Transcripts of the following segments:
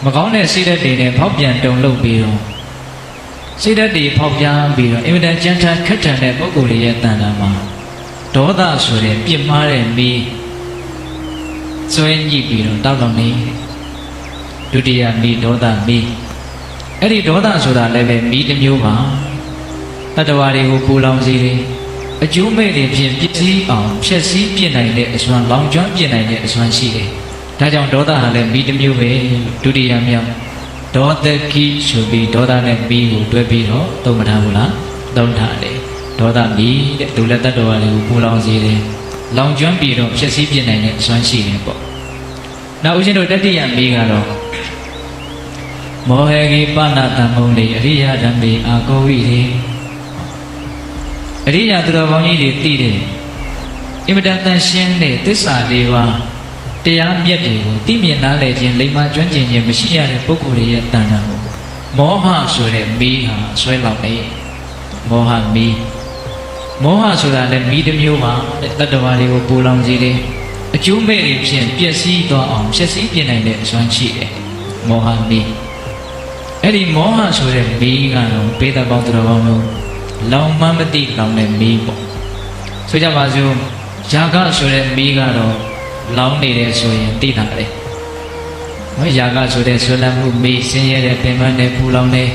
မကောင်းတဲ့စိတ်ဓာတ်တွေနဲ့ဖောက်ပြန်တုံလုပ်ပြီးတော့စိတ်ဓာတ်တွေဖောက်ပြန်ပြီးတော့အင်မတန်ကြမ်းတမ်းခက်ထန်တဲ့ပုဂ္ဂိုလ်တွေရဲ့တဏ္ဍာမှာဒေါသဆိုတဲ့ပြစ်မှားတဲ့မီးစွဲညှိပြီးတော့တောက်တော့နေဒုတိယမီးဒေါသမီးအဲ့ဒီဒေါသဆိုတာလည်းပဲမီးတစ်မျိုးပါတတ္တဝါတွေကိုပူလောင်စေတယ်အကျိုးမဲ့တွေဖြင့်ပြည့်စည်အောင်ဖြည့်ဆည်းပြစ်နိုင်တဲ့အစွမ်းလောင်ကျွမ်းပြစ်နိုင်တဲ့အစွမ်းရှိတယ်ဒါကြောင့်ဒေါသဟာလည်းမီးတစ်မျိုးပဲဒုတိယမြောက်ဒေါသကိဆိုပြီးဒေါသနဲ့မီးကိုတွဲပြီးတော့သုံးမထားဘူးလားသုံးထားတယ်ဒေါသမီးတဲ့သူလည်းတတ္တဝါတွေကိုပူလောင်စေတယ်လောင်ကျွမ်းပြီးတော့ဖြည့်ဆည်းပြစ်နိုင်တဲ့အစွမ်းရှိတယ်ပေါ့နောက်ဦးဇင်းတို့တတိယမီးကတော့မောဟေကိပဏတံမုံတွေအရိယဓမ္မေအာကောဝိတွေအရိယသူတော်ကောင်းကြီးတွေသိတယ်အင်မတန်တန်ရှင်းတဲ့သစ္စာလေးပါးတရားမြတ်တွေကိုသိမြင်နားလည်ခြင်းလိမ္မာကျွမ်းကျင်ခြင်းမရှိရတဲ့ပုဂ္ဂိုလ်တွေရဲ့တဏ္ဍာကိုမောဟဆိုတဲ့မီးဟာဆွဲလောင်နေမောဟမီးမောဟဆိုတာလည်းမီးတစ်မျိုးပါတတ္တဝါတွေကိုပူလောင်စေတယ်အကျိုးမဲ့တွေဖြင့်ပျက်စီးသွားအောင်ဖြည့်ဆည်းပြနိုင်တဲ့အစွမ်းရှိတယ်မောဟမီးအဲ့ဒီမောဟဆိုတဲ့မီးကတော့ပေတပေါင်းသူတော်ကောင်းတို့လောင်မမတိလောင်တဲ့မီးပေါ့ဆိုကြပါစို့ယာကဆိုတဲ့မီးကတော့လောင်နေတယ်ဆိုရင်သိတာလေယာကဆိုတဲ့ဆွလန်းမှုမီးဆင်းရဲတဲ့ပင်ပန်းတဲ့ပူလောင်တဲ့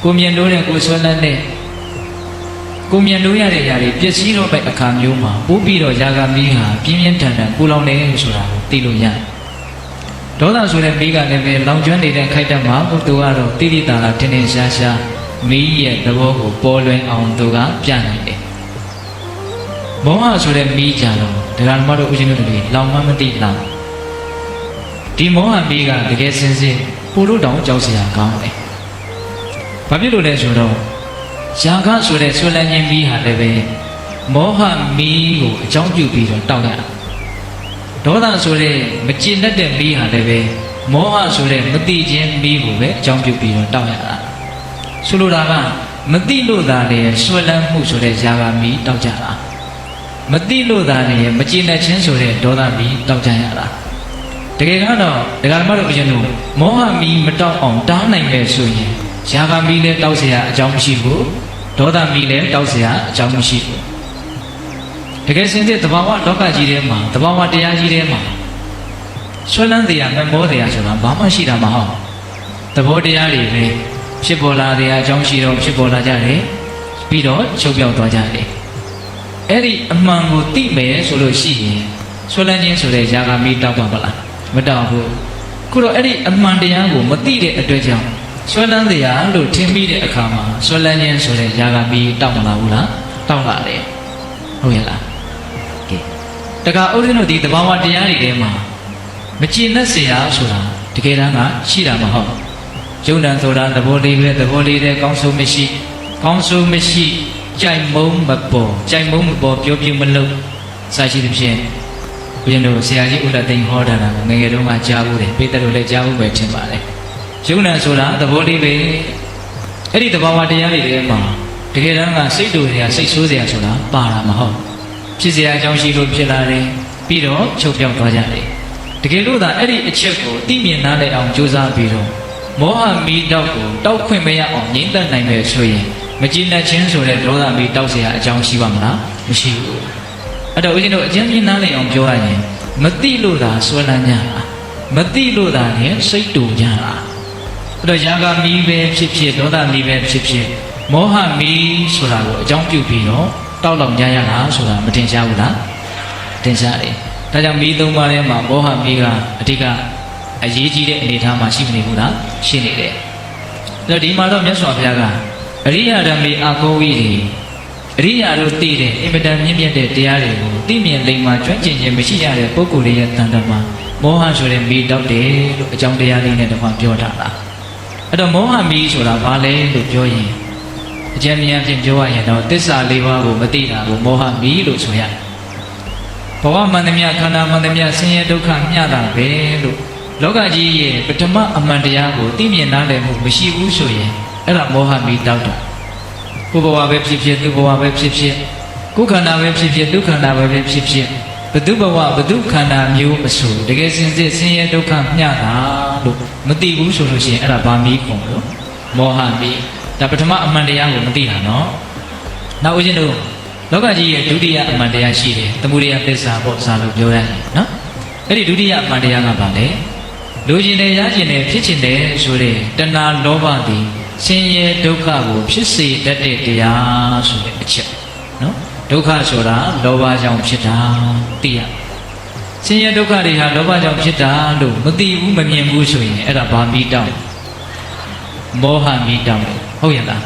ကိုမြင်လို့တဲ့ကိုဆွလန်းတဲ့ကိုမြင်လို့ရတဲ့ຢာတွေပျက်စီးတော့တဲ့အခါမျိုးမှာပို့ပြီးတော့ယာကမီးဟာပြင်းပြင်းထန်ထန်ပူလောင်နေဆိုတာကိုသိလို့ရတယ်ဒေါသဆိုတဲ့မီးကလည်းပဲလောင်ကျွမ်းနေတဲ့ခိုက်တတ်မှာသူကတော့တိတိတာတာတင်းတင်းရှားရှားမီးရဲ့သဘောကိုပေါ်လွင်အောင်သူကပြနိုင်တယ်မောဟဆိုတဲ့မီးကြတော့ဒကာမတို့ဦးဇင်းတို့တွေလောင်မမသိလောင်ဒီမောဟမီးကတကယ်စင်စစ်ပို့လို့တောင်ကြောက်စရာကောင်းတယ်ဘာဖြစ်လို့လဲဆိုတော့ယာကဆိုတဲ့ဆွလန်းခြင်းမီးဟာလည်းပဲမောဟမီးကိုအကြောင်းပြုပြီးတော့တောက်ရတာဒေါသဆိုတဲ့မကျင်တတ်တဲ့မီးဟာလည်းပဲမောဟဆိုတဲ့မတိခြင်းမီးကိုပဲအကြောင်းပြုပြီးတော့တောက်ရတာဆိုလိုတာကမတိလို့သာလေဆွလန်းမှုဆိုတဲ့ယာကမီးတောက်ကြတာမတိလို့သာလေမကျင်တတ်ခြင်းဆိုတဲ့ဒေါသမီးတောက်ကြရတာတကယ်ကတော့ဒကာမတို့အရင်ကမောဟမီးမတောက်အောင်တားနိုင်မယ်ဆိုရင်ယာကမီးလည်းတောက်เสียအကြောင်းမရှိဘူးဒေါသမီးလည်းတောက်เสียအကြောင်းမရှိဘူးတကယ်စင်စစ်သဘာဝလောကကြီးထဲမှာသဘာဝတရားကြီးထဲမှာဆွဲလန်းတရားမမောတရားဆိုတာဘာမှရှိတာမဟုတ်သဘောတရားတွေပဲဖြစ်ပေါ်လာတဲ့အကြောင်းရှိတော့ဖြစ်ပေါ်လာကြတယ်ပြီးတော့ချုပ်ပြောက်သွားကြတယ်အဲ့ဒီအမှန်ကိုသိမယ်ဆိုလို့ရှိရင်ဆွဲလန်းခြင်းဆိုတဲ့ယာကမီးတောက်ပါမလားမတောက်ဘူးခုတော့အဲ့ဒီအမှန်တရားကိုမသိတဲ့အတွက်ကြောင့်ဆွဲလန်းတရားလို့ထင်မိတဲ့အခါမှာဆွဲလန်းခြင်းဆိုတဲ့ယာကမီးတောက်မလာဘူးလားတောက်လာတယ်ဟုတ်ရဲ့လားတခါဥဒ္ဒင်းတို့ဒီသဘာဝတရားတွေထဲမှာမကျင်တတ်เสียဆိုတာတကယ်တမ်းကရှိတာမဟုတ်ယုံ nant ဆိုတာသဘောလေးပဲသဘောလေးတဲ့ကောင်းဆိုးမရှိကြိုက်မုန်းမပေါ်ကြိုက်မုန်းမပေါ်ပြောပြမလို့စာရှိသဖြင့်ဘုရင်တို့ဆရာကြီးဥဒ္ဒသိန်းဟောတာကငယ်ငယ်တုန်းကကြားဘူးတယ်ပိဿတို့လည်းကြားဘူးပဲထင်ပါတယ်ယုံ nant ဆိုတာသဘောလေးပဲအဲ့ဒီသဘာဝတရားတွေထဲမှာတကယ်တမ်းကစိတ်တူစရာစိတ်ဆိုးစရာဆိုတာပါတာမဟုတ်ဖြစ်เสียအကြောင်းရှိလို့ဖြစ်လာတယ်ပြီးတော့ချုပ်ပြောက်သွားကြတယ်တကယ်လို့သာအဲ့ဒီအချက်ကိုသိမြင်နားလည်အောင်ကြိုးစားပြီးတော့မောဟမီးတောက်ကိုတောက်ခွင့်မရအောင်ငြိမ့်သက်နိုင်မယ်ဆိုရင်မကြည်နပ်ခြင်းဆိုတဲ့ဒေါသမီးတောက်เสียအကြောင်းရှိပါမလားမရှိဘူးအဲ့တော့ဦးဇင်းတို့အကျဉ်းပြနားလည်အောင်ပြောရရင်မသိလို့သာဆွဲလန်းကြတာမသိလို့သာနဲ့စိတ်တူကြတာအဲ့တော့ယာကမီးပဲဖြစ်ဖြစ်ဒေါသမီးပဲဖြစ်ဖြစ်မောဟမီးဆိုတာကိုအကြောင်းပြုပြီးတော့တောက်လောင်ကြရတာဆိုတာမတင်ရှားဘူးလားတင်ရှားတယ်ဒါကြောင့်မီးသုံးပါးထဲမှာမောဟမီးကအဓိကအရေးကြီးတဲ့အနေအထားမှာရှိနေဘူးလားရှိနေတယ်ဒါဒီမှာတော့မြတ်စွာဘုရားကအရိယဓမ္မေအာကောဝိတွေအရိယတို့သိတဲ့အင်မတန်မြင့်မြတ်တဲ့တရားတွေကိုသိမြင်လိမ္မာကျွမ်းကျင်ခြင်းမရှိရတဲ့ပုဂ္ဂိုလ်တွေရဲ့တန်တမှာမောဟဆိုတဲ့မီးတောက်တယ်လို့အကြောင်းတရားလေးနဲ့တခွန်ပြောထားတာအဲ့တော့မောဟမီးဆိုတာဘာလဲလို့ပြောရင်အကျဉ်းမြတ်ဖြင့်ပြောရရင်တော့သစ္စာလေးပါးကိုမသိတာကိုမောဟမီးလို့ဆိုရတယ်ဘဝမှန်သမျှခန္ဓာမှန်သမျှဆင်းရဲဒုက္ခမျှတာပဲလို့လောကကြီးရဲ့ပထမအမှန်တရားကိုသိမြင်နားလည်မှုမရှိဘူးဆိုရင်အဲ့ဒါမောဟမီးတောက်တာကိုယ်ဘဝပဲဖြစ်ဖြစ်သူ့ဘဝပဲဖြစ်ဖြစ်ကိုယ်ခန္ဓာပဲဖြစ်ဖြစ်သူ့ခန္ဓာပဲဖြစ်ဖြစ် ဘဒုဘဝဘဒုခန္ဓာမျိုးမဆိုတကယ်စင်စစ်ဆင်းရဲဒုက္ခမျှတာလို့မသိဘူးဆိုလို့ရှိရင်အဲ့ဒါဘာမီးခုံလို့မောဟမီးဒါပထမအမှန်တရားကိုမသိတာနော်နောက်ဦးဇင်းတို့လောကကြီးရဲ့ဒုတိယအမှန်တရားရှိတယ်သမုဒယသစ္စာပေါ့စာလို့ပြောရတယ်နော်အဲ့ဒီဒုတိယအမှန်တရားကဘာလဲလူကျင်တယ်ရကျင်တယ်ဖြစ်ကျင်တယ်ဆိုတဲ့တဏှာလောဘသည်ဆင်းရဲဒုက္ခကိုဖြစ်စေတတ်တဲ့တရားဆိုတဲ့အချက်နော်ဒုက္ခဆိုတာလောဘကြောင့်ဖြစ်တာသိရဆင်းရဲဒုက္ခတွေဟာလောဘကြောင့်ဖြစ်တာလို့မသိဘူးမမြင်ဘူးဆိုရင်အဲ့ဒါဘာမီးတောင်းမောဟမီးတောင်းဟုတ်ရဲ့လား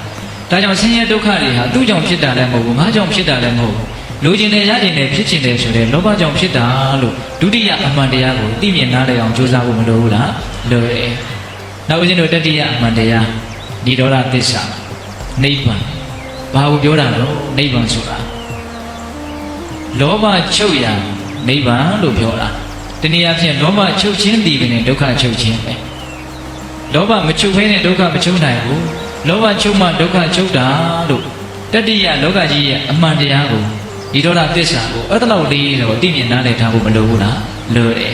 ဒါကြောင့်ဆင်းရဲဒုက္ခတွေဟာသူ့ကြောင့်ဖြစ်တာလည်းမဟုတ်ဘူးငါကြောင့်ဖြစ်တာလည်းမဟုတ်ဘူးလူကျင်တယ်ရကျင်တယ်ဖြစ်ကျင်တယ်ဆိုတဲ့လောဘကြောင့်ဖြစ်တာလို့ဒုတိယအမှန်တရားကိုသိမြင်နားလည်အောင်ကြိုးစားဖို့မလိုဘူးလားလိုတယ်နောက်ဦးဇင်းတို့တတိယအမှန်တရားនិရောဓသစ္စာနိဗ္ဗာန်ဘာကိုပြောတာလဲနိဗ္ဗာန်ဆိုတာလောဘချုပ်ရာနိဗ္ဗာန်လို့ပြောတာတနည်းအားဖြင့်လောဘချုပ်ခြင်းတည်တဲ့ဒုက္ခချုပ်ခြင်းပဲလောဘမချုပ်ဘဲနဲ့ဒုက္ခမချုပ်နိုင်ဘူးလောဘချုပ်မှဒုက္ခချုပ်တာလို့တတိယလောကကြီးရဲ့အမှန်တရားကိုនិရောဓသစ္စာကိုအဲ့ဒါလောက်လေးတော့သိမြင်နားလည်ထားဖို့မလိုဘူးလားလိုတယ်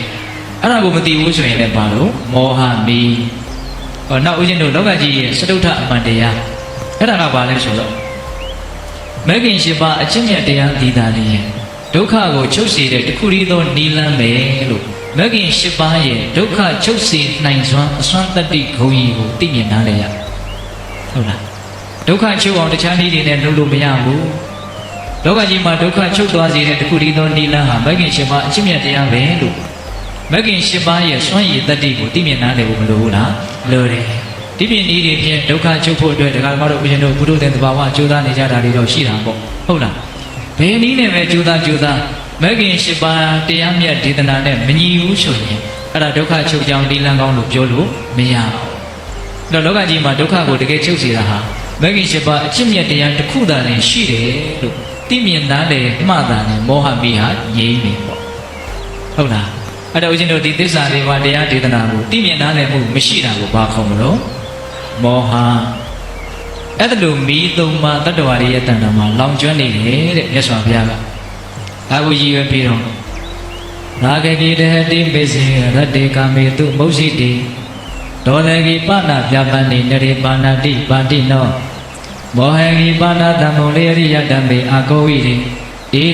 အဲ့ဒါကိုမသိဘူးဆိုရင်လည်းပါလို့မောဟမီးနောက်ဦးဇင်းတို့လောကကြီးရဲ့စတုထအမှန်တရားအဲ့ဒါကဘာလဲဆိုတော့မဂ္ဂင်၈ပါးအချင်းမြတ်တရားဒီသာလေးရဲ့ဒုက္ခကိုချုပ်စေတဲ့တခုတည်းသောနိလန်းပဲလို့မဂ္ဂင်၈ပါးရဲ့ဒုက္ခချုပ်စေနိုင်စွမ်းအစွမ်းတတ္တိဂုဏ်ကြီးကိုသိမြင်နားလည်ရဟုတ်လားဒုက္ခချုပ်အောင်တခြားနည်းတွေနဲ့လုပ်လို့မရဘူးလောကကြီးမှာဒုက္ခချုပ်သွားစေတဲ့တခုတည်းသောနိလန်းဟာမဂ္ဂင်၈ပါးအချင်းမြတ်တရားပဲလို့မဂ္ဂင်၈ပါးရဲ့စွမ်းရည်တတ္တိကိုသိမြင်နားလည်ဖို့မလိုဘူးလားလိုတယ်ဒီပြင်ဤတွေဖြင့်ဒုက္ခချုပ်ဖို့အတွက်တရားတော်တို့ဘုရင်တို့ဘုဒ္ဓတဲ့သဘာဝကြိုးစားနေကြတာတွေတော့ရှိတာပေါ့ဟုတ်လားဘယ်နည်းနဲ့ပဲကြိုးစားမဂ္ဂင်၈ပါးတရားမြတ်ဒေသနာနဲ့မညီဘူးဆိုရင်အဲ့ဒါဒုက္ခချုပ်ကြောင်းဒီလန်းကောင်းလို့ပြောလို့မရဘူးတော့လောကကြီးမှာဒုက္ခကိုတကယ်ချုပ်စေတာဟာမဂ္ဂင်၈ပါးအကျင့်မြတ်တရားတစ်ခုသာနဲ့ရှိတယ်လို့သိမြင်သားတယ်မှတ်တာနဲ့မောဟမီးဟာငြိမ်းနေပေါ့ဟုတ်လားအဲ့တော့ဦးဇင်းတို့ဒီသစ္စာလေးပါးတရားဒေသနာကိုသိမြင်သားတယ်မှုမရှိတာကိုဘာခေါ်မလို့မောဟအဲ့ဒါလိုမီးသုံးပါးတတ္တဝါတွေရဲ့တဏ္ဍာမှာလောင်ကျွမ်းနေတယ်တဲ့မြတ်စွာဘုရားကဒါကိုရည်ရွယ်ပြီးတော့ရာဂကိတဟတိပိစေရတ္တေကာမေတုမုတ်စီတိဒေါသကိပနာပြပန္နိနရေပါဏတိပါတိနောမောဟကိပါဏတမုလေရိယတမေအာကောဝိတိဣ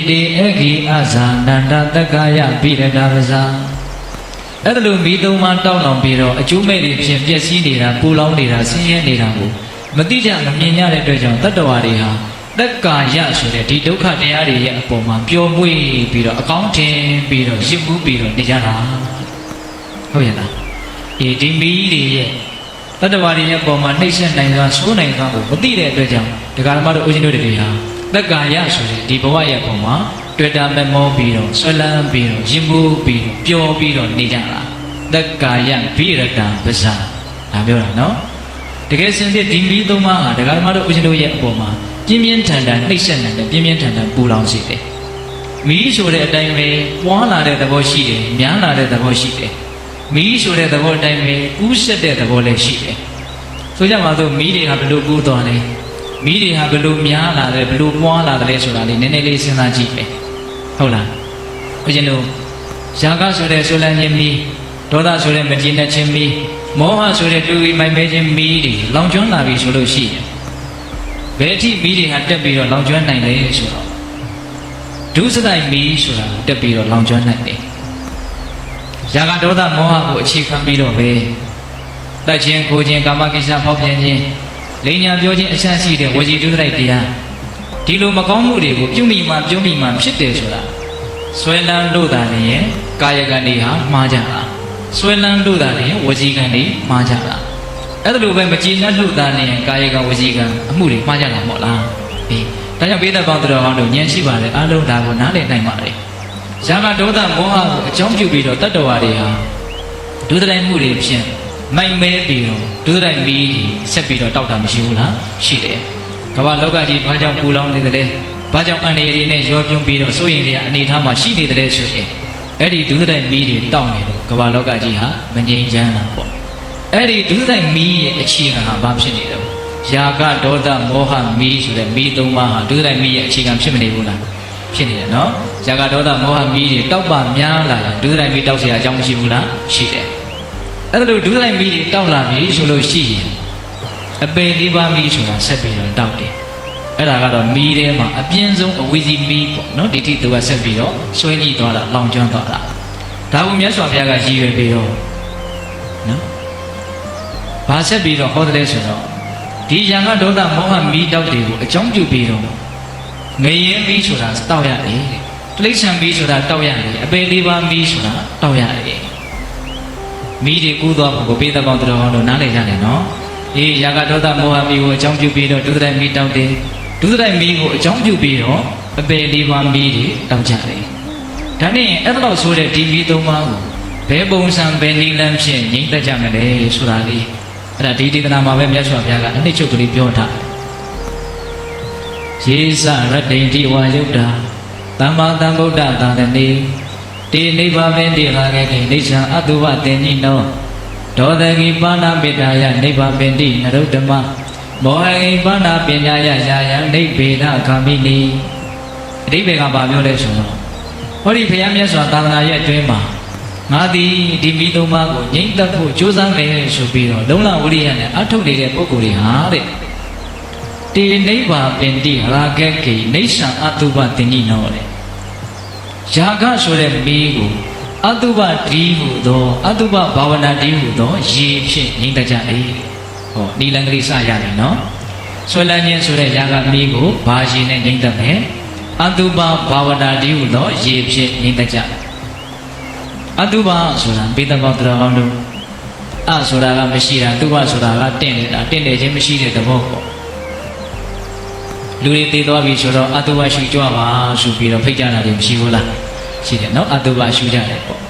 တိအခိအဇာနန္တတက္ကာယပိရဒပဇာအဲ့ဒါလိုမီးသုံးပါးတောက်လောင်ပြီးတော့အကျိုးမဲ့တွေဖြင့်ပျက်စီးနေတာပူလောင်နေတာဆင်းရဲနေတာကိုမတိကျမမြင်ရတဲ့အတွက်ကြောင့်တတ္တဝါတွေဟာတက္ကာယဆိုတဲ့ဒီဒုက္ခတရားတွေရဲ့အပေါ်မှာပျော်မွေ့ပြီးတော့အကောင်းထင်ပြီးတော့ရစ်မှုပြီးတော့နေကြတာဟုတ်ရဲ့လားဒီမီးတွေရဲ့တတ္တဝါတွေရဲ့အပေါ်မှာနှိမ့်ဆက်နိုင်စွာဆိုးနိုင်စွာကိုမသိတဲ့အတွက်ကြောင့်ဒကာဓမ္မတို့ဦးဇင်းတို့တွေဟာတက္ကာယဆိုတဲ့ဒီဘဝရဲ့အပေါ်မှာတွေ့တာမမောပြီးတော့ဆွလန်းပြီးတော့ရင်မှုပြီးတော့ပျော်ပြီးတော့နေကြတာတက္ကာယဘိရတံပဇာဒါပြောတာနော်တကယ်စင်စစ်ဒီမီးသုံးပါးဟာဒကာဓမ္မတို့ဦးဇင်းတို့ရဲ့အပေါ်မှာပြင်းပြင်းထန်ထန်နှိမ့်ဆက်နိုင်တယ်ပြင်းပြင်းထန်ထန်ပူလောင်စေတယ်မီးဆိုတဲ့အတိုင်းပဲပွားလာတဲ့သဘောရှိတယ်များလာတဲ့သဘောရှိတယ်မီးဆိုတဲ့သဘောအတိုင်းပဲကူးဆက်တဲ့သဘောလည်းရှိတယ်ဆိုကြပါစို့မီးတွေကဘယ်လိုကူးသွားလဲမီးတွေဟာဘယ်လိုများလာတယ်ဘယ်လိုပွားလာတယ်ဆိုတာလေးနည်းနည်းလေးစဉ်းစားကြည့်ပဲဟုတ်လားဦးဇင်းတို့ရာဂဆိုတဲ့ဆိုလန်းခြင်းမီးဒေါသဆိုတဲ့မကျေနပ်ခြင်းမီးမောဟဆိုတဲ့တွေ့ဝိမိုင်မဲခြင်းမီးတွေလောင်ကျွမ်းလာပြီဆိုလို့ရှိရင်ဘယ်အထိမီးတွေဟာတက်ပြီးတော့လောင်ကျွမ်းနိုင်လဲဆိုတော့ဒုစရိုက်မီးဆိုတာတက်ပြီးတော့လောင်ကျွမ်းနိုင်တယ်ရာဂဒေါသမောဟကိုအခြေခံပြီးတော့ပဲတိုက်ခြင်းကိုခြင်းကာမကိစ္စဖောက်ပြန်ခြင်းလိညာပြောခြင်းအဆန်းရှိတဲ့ဝစီဒုစရိုက်တရားဒီလိုမကောင်းမှုတွေကိုပြုမိမှပြုမိမှဖြစ်တယ်ဆိုတာဆွဲလန်းလို့တာလည်းကာယကံတွေဟာမှားကြတာဆွဲလန်းလို့တာလည်းဝစီကံတွေမှားကြတာအဲ့ဒါလိုပဲမကြည်နပ်လို့တာလည်းကာယကံဝစီကံအမှုတွေမှားကြတာမဟုတ်လားဒါကြောင့်ဘိဓဘောင်တော်ဟောင်းတို့ဉာဏ်ရှိပါတယ်အားလုံးဒါကိုနားလည်နိုင်ပါတယ်ဇာမဒေါသမောဟကိုအကြောင်းပြုပြီးတော့တတ္တဝါတွေဟာဒုစရိုက်မှုတွေဖြင့်မိုက်မဲပြီးတော့ဒုစရိုက်မီးဆက်ပြီးတော့တောက်တာမရှိဘူးလားရှိတယ်ကမ္ဘာလောကကြီးဘာကြောင့်ပူလောင်နေသလဲဘာကြောင့်အန္တရာယ်တွေနဲ့ရောပြုံးပြီးတော့စိုးရိမ်နေရအနေထားမှာရှိနေတယ်ဆိုရင်အဲ့ဒီဒုစရိုက်မီးတွေတောက်နေလို့ကမ္ဘာလောကကြီးဟာမငြိမ်းချမ်းတာပေါ့အဲ့ဒီဒုစရိုက်မီးရဲ့အခြေခံဟာဘာဖြစ်နေလဲရာဂဒေါသမောဟမီးဆိုတဲ့မီးသုံးပါးဟာဒုစရိုက်မီးရဲ့အခြေခံဖြစ်မနေဘူးလား ဖြစ်နေတယ်နော်ဇာကဒေါသမောဟမီးတွေတောက်ပများလာရင်ဒုစရိုက်မီးတောက်เสียအကြောင်းမရှိဘူးလားရှိတယ်အဲ့ဒါလို့ဒုစရိုက်မီးတွေတောက်လာပြီဆိုလို့ရှိရင်အပေလေးပါးမီးဆိုတာဆက်ပြီးတော့တောက်တယ်အဲ့ဒါကတော့မီးထဲမှာအပြင်းဆုံးအဝီစီမီးပေါ့နော်ဒီတိသူကဆက်ပြီးတော့ဆွဲညှိသွားတာလောင်ကျွမ်းသွားတာဒါကိုမြတ်စွာဘုရားကရည်ရွယ်ပြီးတော့နော်ဘာဆက်ပြီးတော့ဟောတယ်ဆိုတော့ဒီယံကဒေါသမောဟမီးတောက်တွေကိုအကြောင်းပြုပြီးတော့ငရင်မီးဆိုတာတောက်ရတယ်တဲ့တိရစ္ဆာန်မီးဆိုတာတောက်ရတယ်အပေလေးပါးမီးဆိုတာတောက်ရတယ်မီးတွေကူးသွားဖို့ကိုပေးတဲ့ကောင်တော်ဟောလို့နားလည်ကြတယ်နော်အေးယံကဒေါသမောဟမီးကိုအကြောင်းပြုပြီးတော့ဒုစရိုက်မီးတောက်တယ်ဒုစရိုက်မီးကိုအကြောင်းပြုပြီးတော့အပေလေးပါးမီးတွေတောက်ကြတယ်ဒါနဲ့အဲ့ဒါလို့ဆိုတဲ့ဒီမီးသုံးပါးကိုဘယ်ပုံစံဘယ်နည်းလမ်းဖြင့်ငြိမ့်သက်ကြမလဲဆိုတာလေးအဲ့ဒါဒီဒေသနာမှာပဲမြတ်စွာဘုရားကအနှစ်ချုပ်ကလေးပြောထားယေသရတ္တိတိဝါယုတ်တာသမ္မာသမ္ဗုဒ္ဓသာသနေတေနိဗ္ဗာန်တိဟာကေတိနိစ္စအတုဝတင်ညိနောဒေါသဂိပါဏပိတာယနိဗ္ဗာန်တိနရုတ္တမမောဟဂိပါဏပညာယယာယနိဗ္ဗေဒဂာမိနိအဓိပ္ပာယ်ကဘာပြောလဲဆိုတော့ဟောဒီဘုရားမြတ်စွာသာသနာရဲ့အတွင်းမှာငါသည်ဒီမိသုံးပါးကိုငြိမ့်သက်ဖို့ကြိုးစားမယ်ဆိုပြီးတော့လုံလဝိရိယနဲ့အထုတ်နေတဲ့ပုဂ္ဂိုလ်တွေဟာတဲ့တေနိဗ္ဗာန်တိဟာကေကိနိစ္စအတုပတင်ညိနောတဲ့ယာကဆိုတဲ့မိကိုအတုပဒီဟုသောအတုပဘာဝနာဒီဟုသောရေဖြင့်ငြိမ့်သက်ကြ၏ဟောနိလန်ကလေးစရတယ်နော်ဆွဲလန်းခြင်းဆိုတဲ့ယာကမိကိုဘာရေနဲ့ငြိမ့်သက်မယ်အတုပဘာဝနာဒီဟုသောရေဖြင့်ငြိမ့်သက်ကြအတုပဆိုတာပိဋကဘောတော်အောင်တို့အဆိုတာကမရှိတာတုပဆိုတာကတင့်နေတာတင့်တယ်ခြင်းမရှိတဲ့သဘောပေါ့လူတွေသိသွားပြီဆိုတော့အတုပရှုကြွပါဆိုပြီးတော့ဖိတ်ကြတာတွေမရှိဘူးလားရှိတယ်နော်အတုပရှုကြတယ်ပေါ့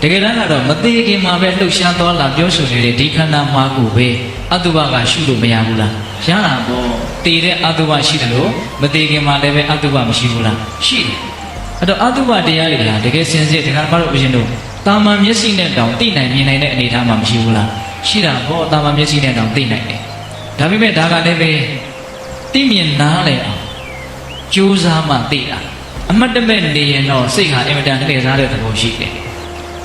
တကယ်တမ်းကတော့မသေးခင်မှာပဲလှုပ်ရှားသွားလာပြောဆိုနေတဲ့ဒီခန္ဓာမှာကိုပဲအတုပကရှုလို့မရဘူးလားရတာပေါ့တည်တဲ့အတုပရှိတယ်လို့မသေးခင်မှာလည်းပဲအတုပမရှိဘူးလားရှိတယ်အဲ့တော့အတုပတရားတွေကတကယ်စင်စစ်ဒီကမှာတော့ဦးဇင်းတို့တာမန်မျက်စိနဲ့တောင်သိနိုင်မြင်နိုင်တဲ့အနေအထားမှာမရှိဘူးလားရှိတာပေါ့တာမန်မျက်စိနဲ့တောင်သိနိုင်တယ်ဒါပေမဲ့ဒါကလည်းပဲသိမြင်နားလည်အောင်ကြိုးစားမှသိတာအမတ်တမဲ့နေရင်တော့စိတ်ဟာအင်မတန်လှည့်စားတဲ့သဘောရှိတယ်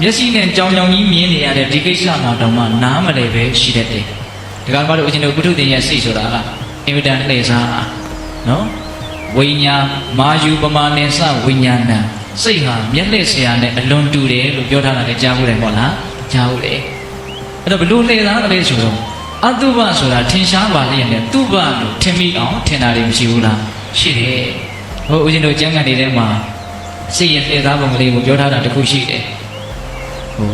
မျက်စိနဲ့ကြောင်ကြောင်ကြီးမြင်နေရတဲ့ဒီကိစ္စမှာတောင်မှနားမလည်ပဲရှိတတ်တယ်ဒီကမှာတော့ဦးဇင်းတို့ပုထုသင်ရဲ့စိတ်ဆိုတာကအင်မတန်လှည့်စားနော်ဝိညာမာယူပမာနေစဝိညာဏံစိတ်ဟာမျက်လှည့်ဆရာနဲ့အလွန်တူတယ်လို့ပြောထားတာလည်းကြားဘူးတယ်ပေါ့လားကြားဘူးတယ်အဲ့တော့ဘလို့လှည့်သားကလေးဆိုတော့အတုပဆိုတာထင်ရှားပါလေနဲ့တုပလို့ထင်မိအောင်ထင်တာတွေမရှိဘူးလားရှိတယ်ဟိုဦးဇင်းတို့ကျမ်းဂန်တွေထဲမှာစိတ်ရဲ့လှည့်သားပုံကလေးကိုပြောထားတာတခုရှိတယ်ဟို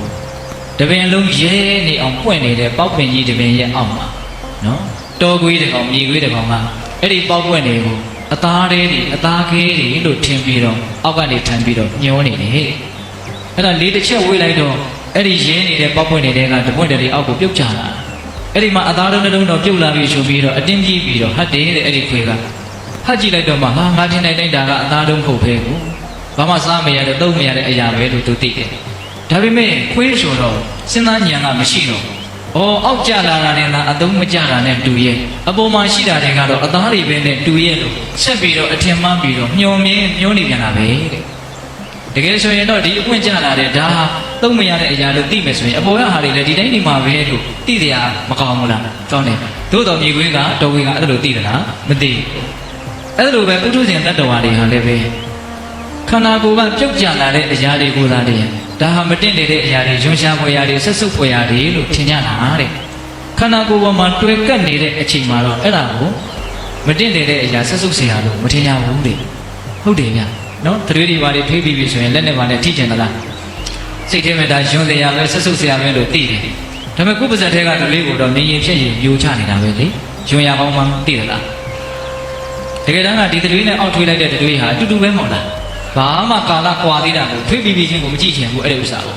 တပင်လုံးရဲနေအောင်ပွင့်နေတဲ့ပေါက်ပင်ကြီးတပင်ရဲ့အောက်မှာနော်တောခွေးတကောင်မြေခွေးတကောင်ကအဲ့ဒီပေါက်ပွင့်တွေကိုအသားသေးတွေအသားခဲတွေလို့ထင်ပြီးတော့အောက်ကနေထမ်းပြီးတော့ညှောနေတယ်အဲ့ဒါလေးတစ်ချက်ဝေးလိုက်တော့အဲ့ဒီရဲနေတဲ့ပေါက်ပွင့်နေတဲ့ကတပွင့်တွေအောက်ကိုပြုတ်ကျလာအဲ့ဒီမှာအသားလုံးတစ်လုံးတော့ပြုတ်လာပြီးဆိုပြီးတော့အတင်းကြီးပြီးတော့ဟတ်တယ်တဲ့အဲ့ဒီခွေးကဟတ်ကြည့်လိုက်တော့မှဟာငါထင်နိုင်တာကအသားလုံးမဟုတ်ပဲကိုဘာမှစားမရတဲ့သုံးမရတဲ့အရာပဲလို့သူသိတယ်ဒါပေမဲ့ခွေးဆိုတော့စဉ်းစားဉာဏ်ကမရှိတော့အောက်ကျလာတာနဲ့လားအသုံးမကျတာနဲ့တူရဲ့အပေါ်မှာရှိတာတွေကတော့အသားတွေပဲနဲ့တူရဲ့လို့ဆက်ပြီးတော့အထင်မှားပြီးတော့မျောနေပြန်တာပဲတဲ့တကယ်ဆိုရင်တော့ဒီအပွင့်ကျလာတဲ့ဒါဟာသုံးမရတဲ့အရာလို့သိမယ်ဆိုရင်အပေါ်ကဟာတွေလည်းဒီတိုင်းနေမှာပဲလို့သိကြရမကောင်းဘူးလားကောင်းတယ်သို့တော်မြေခွေးကတော်ခွေးကအဲ့လိုသိသလားမသိဘူးအဲ့လိုပဲပုထုဇဉ်တတ္တဝါတွေဟာလည်းပဲခန္ဓာကိုယ်ကပြုတ်ကျလာတဲ့အရာတွေကိုသာတည်းဒါဟာမတင့်တဲ့အရာတွေယွန်ရှားဖွယ်ရာတွေဆက်စုပ်ဖွယ်ရာတွေလို့ထင်ကြတာတဲ့ခန္ဓာကိုယ်ပေါ်မှာတွေ့ကပ်နေတဲ့အချိန်မှာတော့အဲ့ဒါကိုမတင့်တဲ့အရာဆက်စုပ်เสียရလို့မထင်ကြဘူးတဲ့ဟုတ်တယ်ဗျနော်တရွေးတွေပါတွေဖေးပြီးပြီဆိုရင်လက်နဲ့ပါနဲ့ထိကျင်သလားစိတ်ထဲမှာဒါယွန်เสียရမယ်ဆက်စုပ်เสียရမယ်လို့သိတယ်ဒါပေမဲ့ကိုယ်ပါဇက်ထဲကတလေးကိုတော့နေရင်ဖြစ်ရင်ယိုချနေတာပဲလေယွန်ရကောင်းမှသိသလားတကယ်တမ်းကဒီတရွေးနဲ့အောက်ထွေးလိုက်တဲ့တရွေးဟာအတူတူပဲမဟုတ်လားဘာမှကာလကွာသေးတာကိုထွေးပြီးချင်းကိုမကြည့်ချင်ဘူးအဲ့ဒီဥစ္စာကို